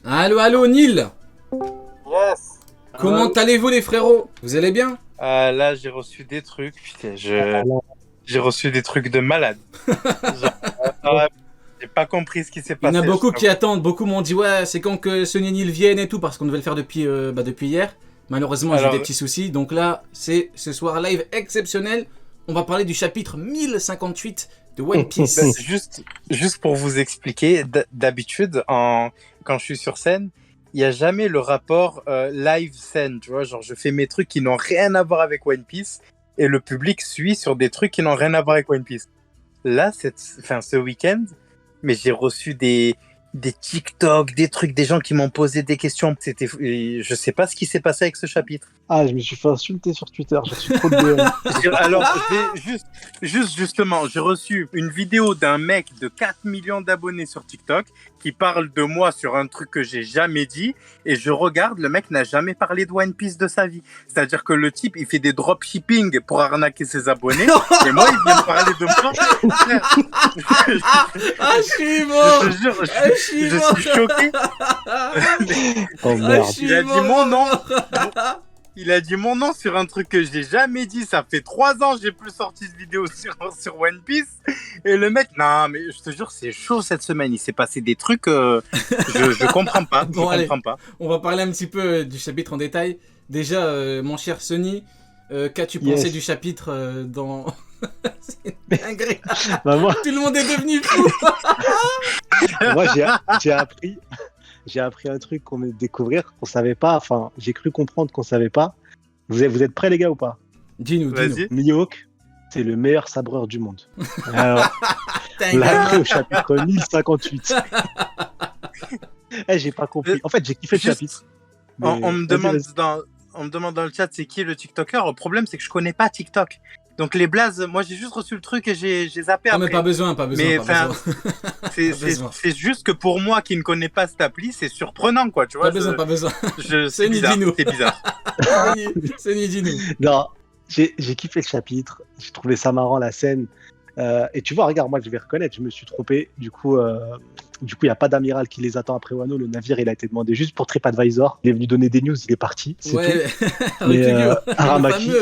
Allô, allô, Neil. Yes. Comment allez-vous les frérots? Vous allez bien? Là, j'ai reçu des trucs. Putain, j'ai reçu des trucs de malade. Genre, j'ai pas compris ce qui s'est Il y en a passé. beaucoup qui attendent, beaucoup m'ont dit ouais c'est quand que Sony et Neil viennent et tout parce qu'on devait le faire depuis hier. Malheureusement j'ai eu Alors, des petits soucis donc là c'est ce soir live exceptionnel. On va parler du chapitre 1058 de One Piece. juste pour vous expliquer, d'habitude, quand je suis sur scène, il n'y a jamais le rapport live scène, tu vois. Genre, je fais mes trucs qui n'ont rien à voir avec One Piece et le public suit sur des trucs qui n'ont rien à voir avec One Piece. Là, ce week-end, mais j'ai reçu des TikTok, des trucs, des gens qui m'ont posé des questions. Je sais pas ce qui s'est passé avec ce chapitre. Ah, je me suis fait insulter sur Twitter, j'ai reçu trop de DM. Alors, justement, j'ai reçu une vidéo d'un mec de 4 millions d'abonnés sur TikTok qui parle de moi sur un truc que j'ai jamais dit, et je regarde, le mec n'a jamais parlé de One Piece de sa vie. C'est-à-dire que le type, il fait des dropshipping pour arnaquer ses abonnés, et moi, il vient me parler de moi. Ah, je suis mort. Je te jure, je suis choqué. Oh merde. Il a dit mon nom. Il a dit mon nom sur un truc que j'ai jamais dit. Ça fait 3 ans que j'ai plus sorti de vidéo sur One Piece. Et le mec, non, mais je te jure, c'est chaud cette semaine. Il s'est passé des trucs, je comprends pas. Bon, je allez. comprends pas. On va parler un petit peu du chapitre en détail. Déjà mon cher Sony, qu'as-tu pensé du chapitre dans... C'est une dinguerie. Bah, moi, Tout le monde est devenu fou. moi j'ai appris un truc qu'on venait de découvrir, qu'on savait pas, enfin, j'ai cru comprendre qu'on savait pas. Vous êtes prêts, les gars, ou pas? Dis-nous. Vas-y. Mihawk, c'est le meilleur sabreur du monde. Alors, Dingue. là, au chapitre 1058. J'ai pas compris. En fait, j'ai kiffé le Juste, chapitre. On me demande vas-y. on me demande dans le chat c'est qui le TikToker. Le problème, c'est que je connais pas TikTok. Donc les blazes, moi j'ai juste reçu le truc et j'ai zappé Non après. mais pas besoin. Mais Pas enfin, besoin. c'est juste que pour moi qui ne connais pas cette appli, c'est surprenant, quoi. Tu vois, Pas besoin. c'est C'est bizarre. Nidino. C'est bizarre. Sony, dis-nous. Non, j'ai kiffé le chapitre. J'ai trouvé ça marrant, la scène. Et tu vois, regarde, moi je vais reconnaître, je me suis trompé. Du coup, il n'y a pas d'amiral qui les attend après Wano. Le navire, il a été demandé juste pour TripAdvisor. Il est venu donner des news, il est parti. C'est Ouais, tout. Mais, Rukugyo. Aramaki.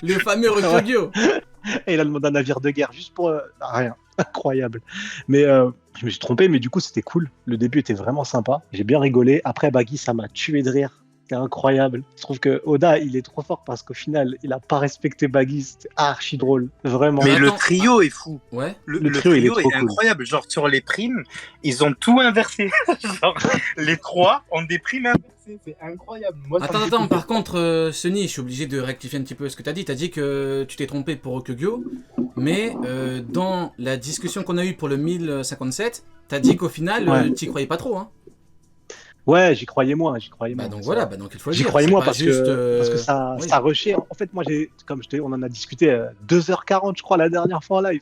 Le fameux Rukugyo. Et il a demandé un navire de guerre juste pour rien. Incroyable. Mais je me suis trompé, mais du coup, c'était cool. Le début était vraiment sympa. J'ai bien rigolé. Après, Baggy, ça m'a tué de rire. C'était incroyable. Je trouve que Oda, il est trop fort parce qu'au final, il a pas respecté Baggy. C'était archi drôle. Vraiment. Mais le attends, trio est fou. Ouais. Le trio, il est trio trop est cool. incroyable. Genre sur les primes, ils ont tout inversé. Genre, les 3 ont des primes inversées. C'est incroyable. Moi, ça me fait Attends, tout par contre, Sony, je suis obligé de rectifier un petit peu ce que t'as dit. T'as dit que tu t'es trompé pour Rukugyo, mais dans la discussion qu'on a eue pour le 1057, t'as dit qu'au final, Ouais. t'y croyais pas trop, hein. Ouais, j'y croyais moins. Bah donc voilà, bah donc il faut le J'y dire. croyais c'est moins pas parce juste, que ça, oui. ça rushait. En fait, moi, comme on en a discuté 2h40, je crois, la dernière fois en live.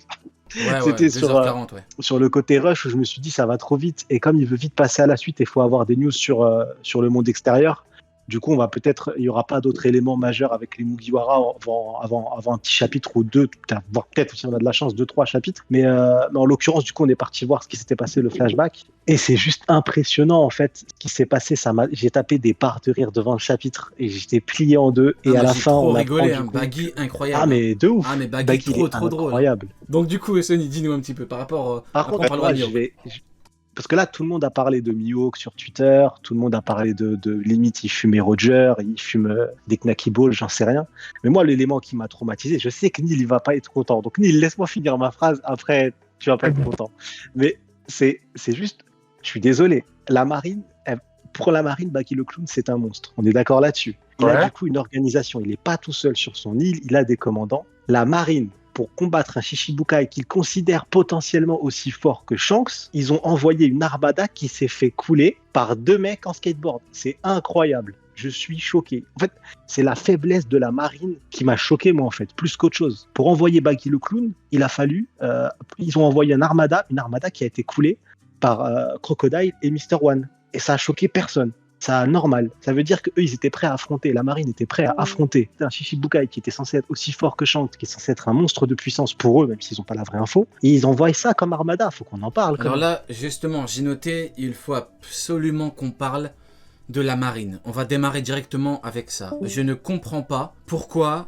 Ouais, C'était 2h40, ouais. sur le côté rush où je me suis dit ça va trop vite. Et comme il veut vite passer à la suite, il faut avoir des news sur le monde extérieur. Du coup, il n'y aura pas d'autres éléments majeurs avec les Mugiwara avant un petit chapitre ou deux, voire peut-être si on a de la chance, 2-3 chapitres. Mais en l'occurrence, du coup, on est parti voir ce qui s'était passé, le flashback. Et c'est juste impressionnant, en fait, ce qui s'est passé. J'ai tapé des barres de rire devant le chapitre et j'étais plié en deux. Et Ah, à moi, la j'ai fin, trop on a rigolé, hein. compte. Baggy, incroyable. Ah, mais de ouf. Ah, mais Baggy, Baggy, il est trop drôle. incroyable. Donc du coup, Sony, dis-nous un petit peu par rapport. Par après, on contre, parlera moi, de Mihawk. parce que là, tout le monde a parlé de Mihawk sur Twitter, tout le monde a parlé de limite, il fumait Roger, il fume des Knacky Balls, j'en sais rien. Mais moi, l'élément qui m'a traumatisé, je sais que Neil, il va pas être content. Donc Neil, laisse-moi finir ma phrase, après, tu vas pas être content. Mais c'est juste, je suis désolé, la marine, pour la marine, Baggy le Clown, c'est un monstre. On est d'accord là-dessus. Il a du coup une organisation, il n'est pas tout seul sur son île, il a des commandants. La marine, pour combattre un Shichibukai qu'ils considèrent potentiellement aussi fort que Shanks, ils ont envoyé une armada qui s'est fait couler par 2 mecs en skateboard. C'est incroyable. Je suis choqué. En fait, c'est la faiblesse de la marine qui m'a choqué, moi, en fait, plus qu'autre chose. Pour envoyer Baggy le Clown, il a fallu... ils ont envoyé une armada qui a été coulée par Crocodile et Mr. One. Et ça a choqué personne. ça normal. Ça veut dire qu'eux, ils étaient prêts à affronter. La marine était prête à affronter un Shichibukai qui était censé être aussi fort que Shanks, qui est censé être un monstre de puissance pour eux, même s'ils n'ont pas la vraie info. Et ils envoient ça comme armada. Faut qu'on en parle. Alors là, justement, j'ai noté, il faut absolument qu'on parle de la marine. On va démarrer directement avec ça. Je ne comprends pas pourquoi,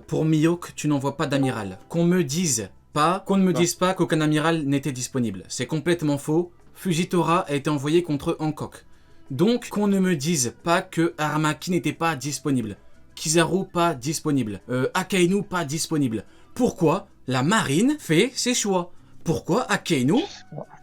pour Mihawk, tu n'envoies pas d'amiral. Qu'on ne me dise pas qu'aucun amiral n'était disponible. C'est complètement faux. Fujitora a été envoyé contre Hancock. Donc, qu'on ne me dise pas que Aramaki n'était pas disponible. Kizaru pas disponible. Akainu pas disponible. Pourquoi la marine fait ses choix? Pourquoi Akainu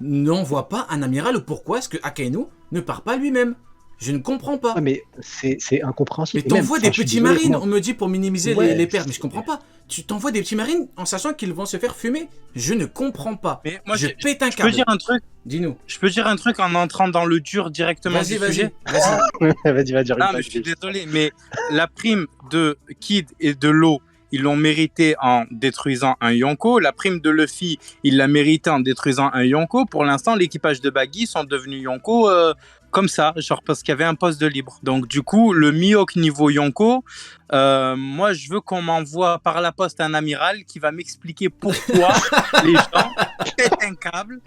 n'envoie pas un amiral ou pourquoi est-ce que Akainu ne part pas lui-même? Je ne comprends pas. Ouais, mais c'est incompréhensible. Mais t'envoies des petits marines, on me dit, pour minimiser Ouais, les pertes, mais je comprends pas. Tu t'envoies des petits marines en sachant qu'ils vont se faire fumer. Je ne comprends pas. Mais moi, je pète un je peux câble. dire un truc. Dis-nous. Je peux dire un truc en entrant dans le dur directement Vas-y, du sujet. Vas-y. Non, mais je suis désolé, mais la prime de Kid et de Law, ils l'ont mérité en détruisant un Yonko. La prime de Luffy, il l'a mérité en détruisant un Yonko. Pour l'instant, l'équipage de Baggy sont devenus Yonko comme ça, genre parce qu'il y avait un poste de libre. Donc du coup, le Mihawk niveau Yonko, moi je veux qu'on m'envoie par la poste un amiral qui va m'expliquer pourquoi les gens pètent un câble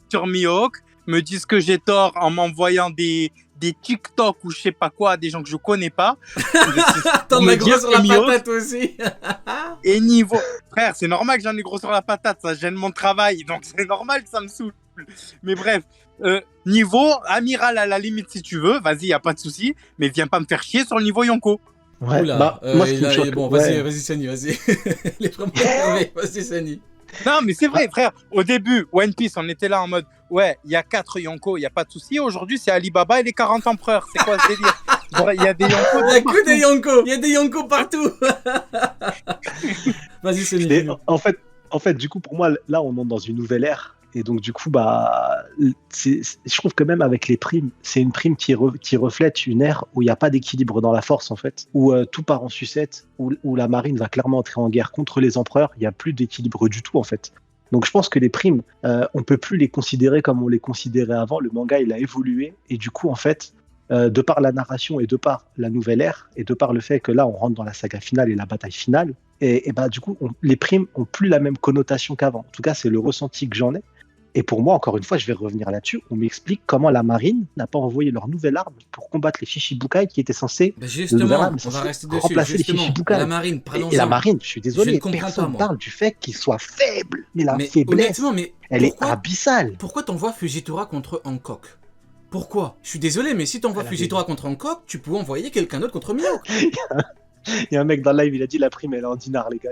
sur Mihawk, me disent que j'ai tort en m'envoyant des TikTok ou je sais pas quoi, des gens que je connais pas. T'en as gros sur la patate aussi. Et niveau... Frère, c'est normal que j'en ai gros sur la patate, ça gêne mon travail, donc c'est normal que ça me saoule. Mais bref, niveau amiral à la limite si tu veux, vas-y, y a pas de souci, mais viens pas me faire chier sur le niveau Yonko. Ouais, Oula, moi, ce qui me choque, bon, ouais. vas-y, Sani, vas-y. Les premiers, vas-y, Sani. Non, mais c'est vrai, frère. Au début, One Piece, on était là en mode, ouais, il y a 4 Yonko, il y a pas de souci. Aujourd'hui, c'est Alibaba et les 40 empereurs. C'est quoi ce délire? Il y a des Yonko. Il y a que des Yonko. Il y a des Yonko partout. Vas-y, Sani. Mais en fait, du coup, pour moi, là, on entre dans une nouvelle ère. Et donc, du coup, je trouve que même avec les primes, c'est une prime qui reflète une ère où il n'y a pas d'équilibre dans la force, en fait, où tout part en sucette, où la marine va clairement entrer en guerre contre les empereurs. Il n'y a plus d'équilibre du tout, en fait. Donc, je pense que les primes, on peut plus les considérer comme on les considérait avant. Le manga, il a évolué. Et du coup, en fait, de par la narration et de par la nouvelle ère, et de par le fait que là, on rentre dans la saga finale et la bataille finale, et bah, du coup, les primes ont plus la même connotation qu'avant. En tout cas, c'est le ressenti que j'en ai. Et pour moi, encore une fois, je vais revenir là-dessus, on m'explique comment la marine n'a pas envoyé leur nouvelle arme pour combattre les Shichibukai qui étaient censés, justement, on va rester dessus, remplacer justement. les Shichibukai. La marine, parlons-en. Et la marine, je suis Je désolé, ne comprends personne pas, moi. parle du fait qu'il soit faible. Mais la Mais faiblesse, honnêtement, mais elle pourquoi, est abyssale. pourquoi t'envoies Fujitora contre Hancock? Pourquoi? Je suis désolé, mais si t'envoies Elle Fujitora contre Hancock, tu peux envoyer quelqu'un d'autre contre Mihawk. Il y a un mec dans le live, il a dit la prime, elle est en dinars, les gars.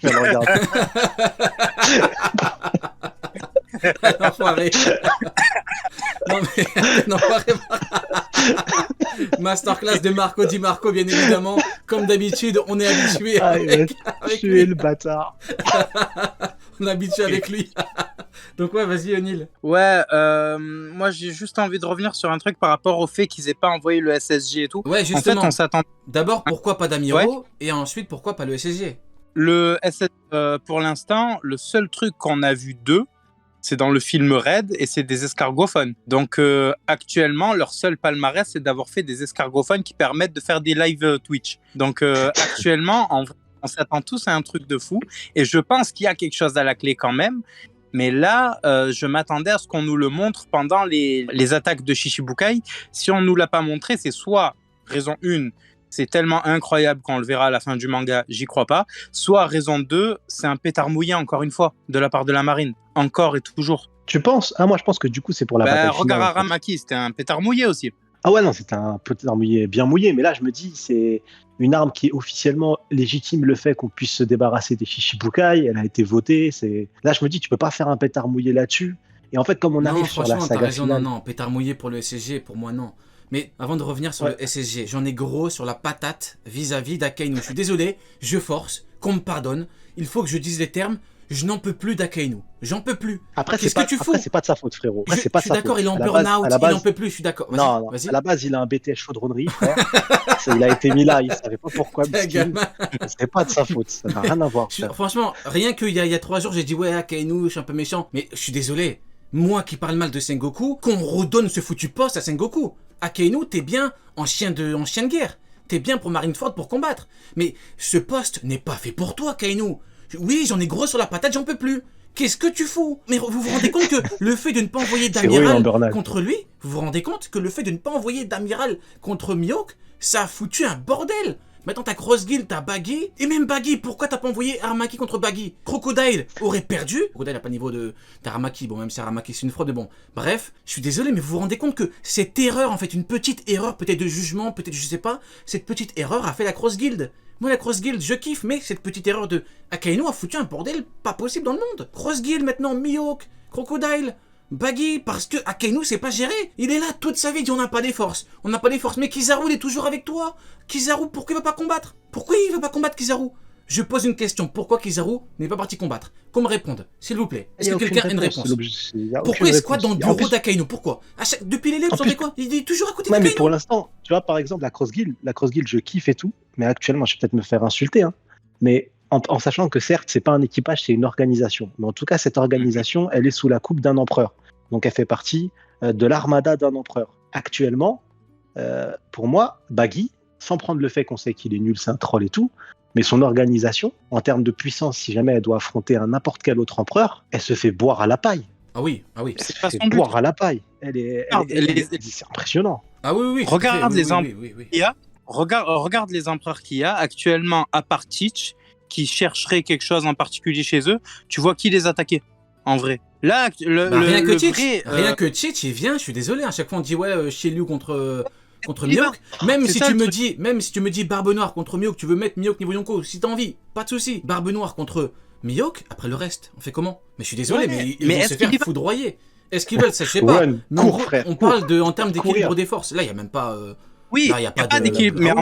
Je viens de regarder. L'enfoiré. Non mais, l'enfoiré. Masterclass de Marco Di Marco, bien évidemment. Comme d'habitude, on est habitué avec Tu lui. es le bâtard. On est habitué avec lui. Donc ouais, vas-y, O'Neill. Ouais, moi j'ai juste envie de revenir sur un truc par rapport au fait qu'ils aient pas envoyé le SSG et tout. Ouais, En fait, justement. on s'attend. D'abord, pourquoi pas Damiro? Et ensuite, pourquoi pas le SSG? Le SSG, pour l'instant, le seul truc qu'on a vu d'eux, c'est dans le film Red et c'est des escargophones. Donc actuellement, leur seul palmarès, c'est d'avoir fait des escargophones qui permettent de faire des live Twitch. Donc actuellement, on s'attend tous à un truc de fou. Et je pense qu'il y a quelque chose à la clé quand même. Mais là, je m'attendais à ce qu'on nous le montre pendant les attaques de Shichibukai. Si on ne nous l'a pas montré, c'est soit, raison 1, c'est tellement incroyable qu'on le verra à la fin du manga, j'y crois pas. Soit, raison 2, c'est un pétard mouillé, encore une fois, de la part de la marine. Encore et toujours. Tu penses? Ah, moi, je pense que du coup, c'est pour la bataille Regarde finale. En fait. Aramaki, c'était un pétard mouillé aussi. Ah ouais, non, c'était un pétard mouillé, bien mouillé. Mais là, je me dis, c'est une arme qui est officiellement légitime, le fait qu'on puisse se débarrasser des Shichibukai. Elle a été votée. Là, je me dis, tu peux pas faire un pétard mouillé là-dessus. Et en fait, comme on Non, arrive sur la franchement, t'as saga raison, finale... non, pétard mouillé pour le SSG, pour moi, non. Mais avant de revenir sur Ouais. le SSG, j'en ai gros sur la patate vis-à-vis d'Akainu. Je suis désolé, je force, qu'on me pardonne. Il faut que je dise les termes. Je n'en peux plus d'Akainu. J'en peux plus. Après, Qu'est-ce que tu fous? c'est pas de sa faute, frérot. Après, Je c'est pas suis de sa d'accord, faute. il est en À la base- burn-out, à la base- il en peut plus, je suis d'accord. Vas-y, Non, vas-y. à la base, il a un BTS chaudronnerie, frère. Il a été mis là, il savait pas pourquoi. Ta miskin. gamin. C'est pas de sa faute, ça n'a rien à voir. frère. Franchement, rien qu'il y a 3 jours, j'ai dit ouais, Akainu, je suis un peu méchant. Mais je suis désolé. Moi qui parle mal de Sengoku, qu'on redonne ce foutu poste à Sengoku. Akainu, t'es bien en chien de guerre. T'es bien pour Marineford pour combattre. Mais ce poste n'est pas fait pour toi, Akainu. Oui, j'en ai gros sur la patate, j'en peux plus. Qu'est-ce que tu fous? Mais vous vous rendez compte que le fait de ne pas envoyer d'amiral contre lui, vous vous rendez compte que le fait de ne pas envoyer d'amiral contre Mihawk, ça a foutu un bordel. Maintenant t'as Cross Guild, t'as Baggy, et même Baggy, pourquoi t'as pas envoyé Aramaki contre Baggy? Crocodile aurait perdu. Crocodile n'a pas le niveau de Aramaki, bon même si Aramaki c'est une fraude, mais bon. Bref, je suis désolé, mais vous vous rendez compte que cette erreur, en fait, une petite erreur peut-être de jugement, peut-être je sais pas, cette petite erreur a fait la Cross Guild. Moi la Cross Guild, je kiffe, mais cette petite erreur de Akainu a foutu un bordel pas possible dans le monde. Cross Guild maintenant, Mihawk, Crocodile, Baggy, parce que Akainu c'est pas géré. Il est là toute sa vie, il dit on n'a pas les forces. On n'a pas les forces, mais Kizaru il est toujours avec toi. Kizaru, pourquoi il va pas combattre? Pourquoi il va pas combattre Kizaru? Je pose une question, pourquoi Kizaru n'est pas parti combattre? Qu'on me réponde, s'il vous plaît. Est-ce que quelqu'un a une réponse? Pourquoi il squatte dans le bureau d'Akainu? Pourquoi? Depuis les Lèvres, vous savez quoi? Il est toujours à côté d'Akainu. Mais pour l'instant, tu vois, par exemple, la Cross Guild, je kiffe et tout, mais actuellement, je vais peut-être me faire insulter, hein, mais en sachant que certes, c'est pas un équipage, c'est une organisation. Mais en tout cas, cette organisation, elle est sous la coupe d'un empereur. Donc, elle fait partie de l'armada d'un empereur. Actuellement, pour moi, Baggy, sans prendre le fait qu'on sait qu'il est nul, c'est un troll et tout, mais son organisation, en termes de puissance, si jamais elle doit affronter n'importe quel autre empereur, elle se fait boire à la paille. Ah oui, ah oui. Elle se fait boire à la paille. C'est impressionnant. Ah oui, oui. Regarde les empereurs oui. qu'il y a. Regarde les empereurs qu'il y a actuellement, à part Teach, qui chercherait quelque chose en particulier chez eux. Tu vois qui les attaquait, en vrai. Là, rien que Teach, il vient, je suis désolé, à chaque fois on dit ouais, Shiryu contre Mihawk. Même si tu me dis Barbe Noire contre Mihawk, tu veux mettre Mihawk niveau Yonko, si t'as envie, pas de souci. Barbe Noire contre Mihawk, après le reste, on fait comment? Mais je suis désolé, mais ils vont se faire foudroyer. Est-ce qu'ils veulent ça? Je sais pas. Mais on parle en termes d'équilibre des forces. Là, il n'y a même pas... Oui, il n'y a pas d'équilibre, mais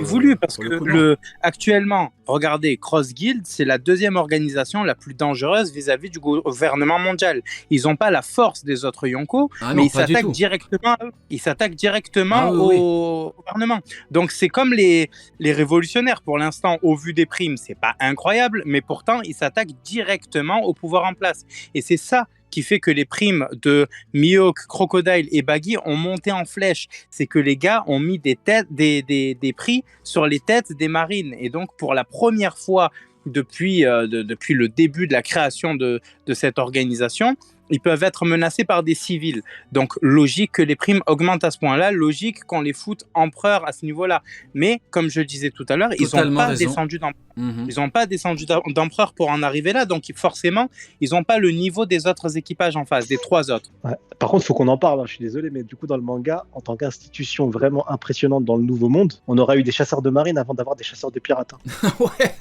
voulu, parce que actuellement, regardez, Cross Guild, c'est la deuxième organisation la plus dangereuse vis-à-vis du gouvernement mondial. Ils n'ont pas la force des autres Yonko, mais ils s'attaquent directement au gouvernement. Donc c'est comme les révolutionnaires, pour l'instant, au vu des primes, c'est pas incroyable, mais pourtant, ils s'attaquent directement au pouvoir en place. Et c'est ça qui fait que les primes de Mihawk, Crocodile et Baggy ont monté en flèche. C'est que les gars ont mis des prix sur les têtes des marines. Et donc, pour la première fois depuis le début de la création de cette organisation, ils peuvent être menacés par des civils. Donc, logique que les primes augmentent à ce point-là, logique qu'on les foute empereurs à ce niveau-là. Mais, comme je le disais tout à l'heure, ils n'ont pas descendu d'empereur. Ils n'ont pas descendu d'empereur pour en arriver là. Donc, forcément, ils n'ont pas le niveau des autres équipages en face, des trois autres. Ouais. Par contre, il faut qu'on en parle. Hein. Je suis désolé, mais du coup, dans le manga, en tant qu'institution vraiment impressionnante dans le Nouveau Monde, on aurait eu des chasseurs de marine avant d'avoir des chasseurs de pirates. Hein. Ouais.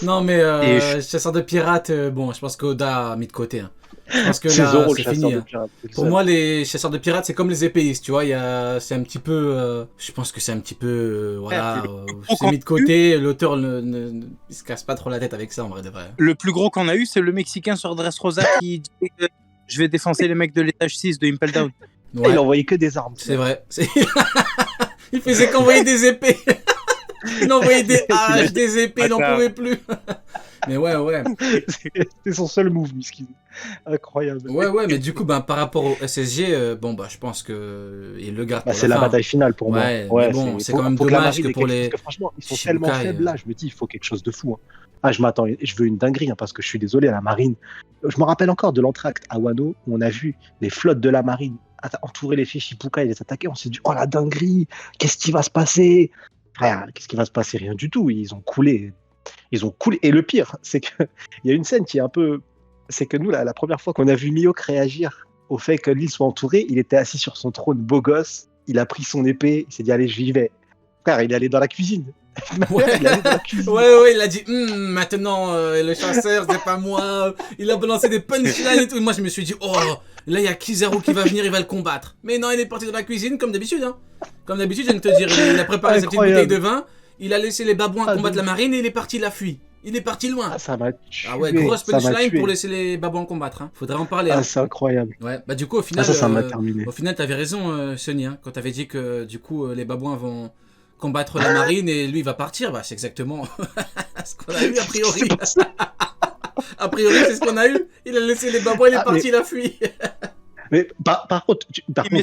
Non, mais chasseurs de pirates, bon, je pense qu'Oda a mis de côté. Hein. Parce que là, Zoro, c'est fini. Pour moi, les chasseurs de pirates, c'est comme les épéistes, tu vois. C'est un petit peu. Je pense que c'est un petit peu. C'est mis de côté. L'auteur il se casse pas trop la tête avec ça, en vrai de vrai. Le plus gros qu'on a eu, c'est le Mexicain sur Dressrosa qui dit je vais défoncer les mecs de l'étage 6 de Impel Down. Ouais. Il envoyait que des armes. C'est vrai. Il faisait qu'envoyer des épées. Il envoyait des haches, des épées, il n'en pouvait plus. Mais ouais. C'est son seul move, miskin. Incroyable. Ouais, mais du coup, par rapport au SSG, je pense que il le garde. C'est la bataille finale pour moi. Ouais, mais bon, c'est quand même dommage que pour les. Parce que franchement, ils sont tellement faibles là. Je me dis, il faut quelque chose de fou. Hein. Ah, je veux une dinguerie parce que je suis désolé, la marine. Je me rappelle encore de l'entracte à Wano où on a vu les flottes de la marine entourer les Shichibukai et les attaquer. On s'est dit, oh la dinguerie, qu'est-ce qui va se passer? Frère, qu'est-ce qui va se passer? Rien du tout. Ils ont coulé. Et le pire, c'est qu'il y a une scène qui est un peu. C'est que nous, la première fois qu'on a vu Mihawk réagir au fait que l'île soit entourée, il était assis sur son trône beau gosse. Il a pris son épée. Il s'est dit, allez, j'y vais. Frère, il est allé dans la cuisine. Ouais, il a dit maintenant le chasseur c'est pas moi. Il a balancé des punchlines et tout. Et moi je me suis dit là il y a Kizaru qui va venir, il va le combattre. Mais non, il est parti dans la cuisine comme d'habitude. Hein. Comme d'habitude, je viens de te dire, il a préparé sa petite bouteille de vin. Il a laissé les babouins combattre la marine et il est parti, il a fui. Il est parti loin. Ah, ça m'a tué. Ah ouais, grosse punchline pour laisser les babouins combattre. Hein. Faudrait en parler. Ah, hein. c'est incroyable. Ouais, du coup au final, ça m'a terminé. Au final, t'avais raison, Sonny, hein, quand t'avais dit que du coup les babouins vont combattre la marine et lui il va partir. C'est exactement ce qu'on a eu a priori. A priori, c'est ce qu'on a eu. Il a laissé les babouins, il est parti, il a fui. Mais par contre,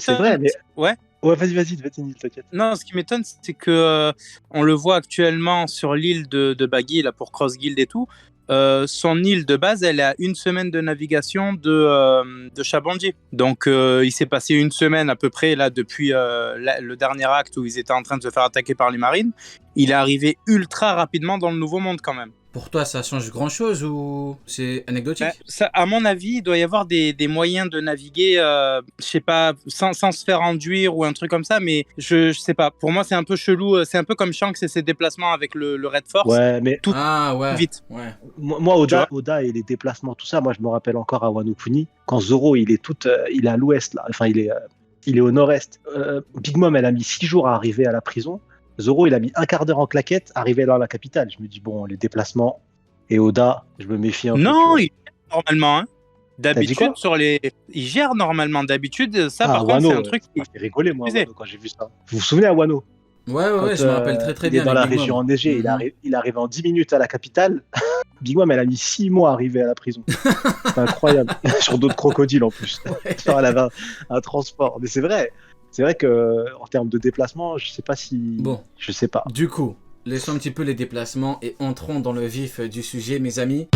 c'est vrai. Mais... Ouais. Ouais, vas-y, Nil, t'inquiète. Non, ce qui m'étonne, c'est que on le voit actuellement sur l'île de Baggy, là, pour Cross Guild et tout. Son île de base, elle est à 1 semaine de navigation de Shabanji. Donc, il s'est passé 1 semaine à peu près là depuis le dernier acte où ils étaient en train de se faire attaquer par les marines. Il est arrivé ultra rapidement dans le Nouveau Monde quand même. Pour toi, ça change grand-chose ou c'est anecdotique? Ça, à mon avis, il doit y avoir des moyens de naviguer, je sais pas, sans se faire enduire ou un truc comme ça, mais je sais pas. Pour moi, c'est un peu chelou. C'est un peu comme Shanks et ses déplacements avec le Red Force. Ouais, mais Tout Ah ouais. vite. Ouais. moi, Oda et les déplacements, tout ça, moi, je me rappelle encore à Wano Kuni, quand Zoro, il est à l'ouest, là. Enfin, il est au nord-est. Big Mom, elle a mis 6 jours à arriver à la prison. Zoro, il a mis un quart d'heure en claquette, arrivé dans la capitale. Je me dis, bon, les déplacements et Oda, je me méfie un peu. Non, il gère normalement. Hein. T'as dit D'habitude, quoi il gère normalement. D'habitude, ça, par contre, Wano, c'est un truc ça m'a fait rigoler, moi, disait. Wano, quand j'ai vu ça. Vous vous souvenez à Wano Ouais, je me rappelle très il bien. est dans la avec Big région Mom. enneigée, il arrive en 10 minutes à la capitale. Big Mom, elle a mis 6 mois à arriver à la prison. C'est incroyable. Sur d'autres crocodiles en plus. Genre, elle avait un transport. Mais c'est vrai. C'est vrai que en termes de déplacement, je sais pas si. Bon. Je sais pas. Du coup, laissons un petit peu les déplacements et entrons dans le vif du sujet, mes amis.